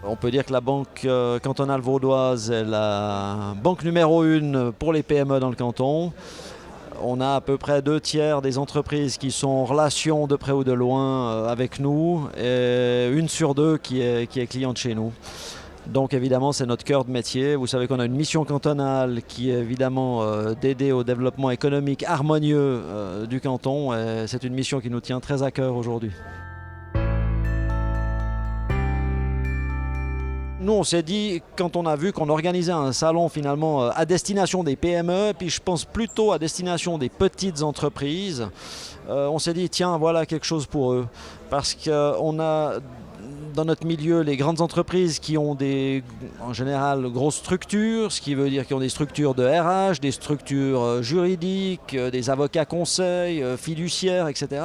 On peut dire que la banque cantonale vaudoise est la banque numéro 1 pour les PME dans le canton. On a à peu près 2/3 des entreprises qui sont en relation de près ou de loin avec nous et 1 sur 2 qui est cliente chez nous. Donc évidemment c'est notre cœur de métier. Vous savez qu'on a une mission cantonale qui est évidemment d'aider au développement économique harmonieux du canton et c'est une mission qui nous tient très à cœur aujourd'hui. Nous, on s'est dit, quand on a vu qu'on organisait un salon finalement à destination des PME, puis je pense plutôt à destination des petites entreprises, on s'est dit, tiens, voilà quelque chose pour eux. Parce qu'on a dans notre milieu les grandes entreprises qui ont en général grosses structures, ce qui veut dire qu'ils ont des structures de RH, des structures juridiques, des avocats conseils, fiduciaires, etc.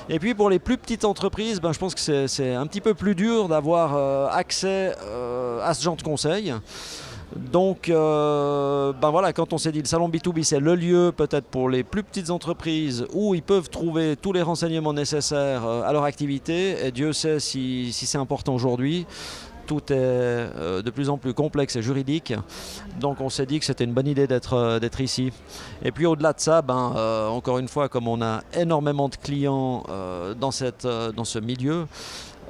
Et puis pour les plus petites entreprises, je pense que c'est un petit peu plus dur d'avoir accès à ce genre de conseils. Donc voilà, quand on s'est dit le salon B2B c'est le lieu peut-être pour les plus petites entreprises où ils peuvent trouver tous les renseignements nécessaires à leur activité, et Dieu sait si c'est important aujourd'hui. Tout est de plus en plus complexe et juridique, donc on s'est dit que c'était une bonne idée d'être ici. Et puis au-delà de ça, encore une fois, comme on a énormément de clients dans ce milieu,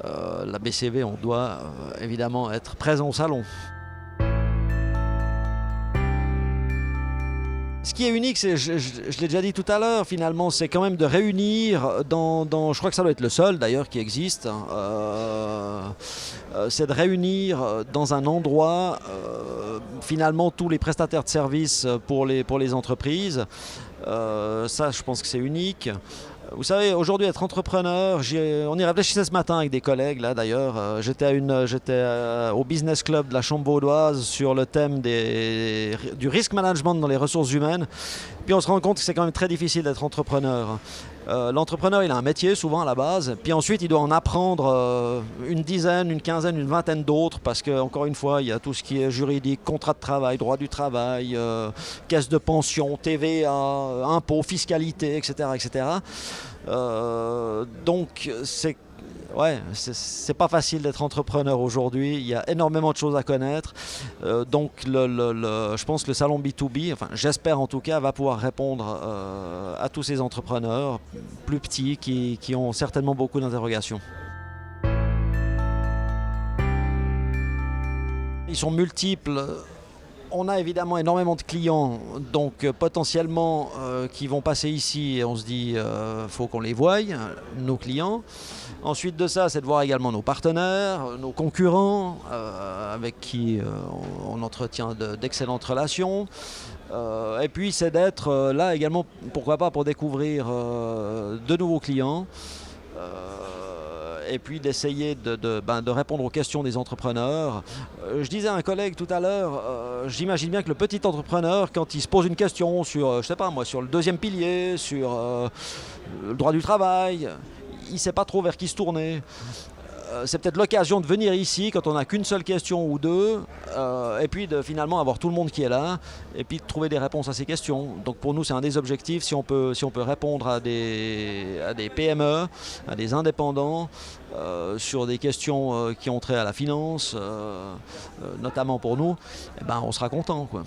la BCV, on doit évidemment être présent au salon. Ce qui est unique, je l'ai déjà dit tout à l'heure, finalement, c'est quand même de réunir je crois que ça doit être le seul d'ailleurs qui existe, c'est de réunir dans un endroit finalement tous les prestataires de services pour les entreprises. Ça, je pense que c'est unique. Vous savez, aujourd'hui, être entrepreneur, on y réfléchissait ce matin avec des collègues, là d'ailleurs. J'étais au Business Club de la Chambre vaudoise sur le thème du risk management dans les ressources humaines. Puis on se rend compte que c'est quand même très difficile d'être entrepreneur. L'entrepreneur, il a un métier souvent à la base, puis ensuite il doit en apprendre une dizaine, une quinzaine, une vingtaine d'autres, parce qu'encore une fois, il y a tout ce qui est juridique, contrat de travail, droit du travail, caisse de pension, TVA, impôts, fiscalité, etc. etc. Donc c'est pas facile d'être entrepreneur aujourd'hui, il y a énormément de choses à connaître. Donc je pense que le salon B2B, enfin j'espère en tout cas, va pouvoir répondre à tous ces entrepreneurs plus petits qui ont certainement beaucoup d'interrogations. Ils sont multiples. On a évidemment énormément de clients, donc potentiellement qui vont passer ici et on se dit faut qu'on les voie, nos clients. Ensuite de ça, c'est de voir également nos partenaires, nos concurrents avec qui on entretient d'excellentes relations. Et puis c'est d'être là également, pourquoi pas, pour découvrir de nouveaux clients. Et puis d'essayer de répondre aux questions des entrepreneurs. Je disais à un collègue tout à l'heure, j'imagine bien que le petit entrepreneur, quand il se pose une question sur, je sais pas moi, sur le deuxième pilier, sur le droit du travail, il ne sait pas trop vers qui se tourner. C'est peut-être l'occasion de venir ici quand on n'a qu'une seule question ou deux, et puis de finalement avoir tout le monde qui est là, et puis de trouver des réponses à ces questions. Donc pour nous, c'est un des objectifs, si on peut répondre à des PME, à des indépendants, sur des questions qui ont trait à la finance, notamment pour nous, on sera content, quoi.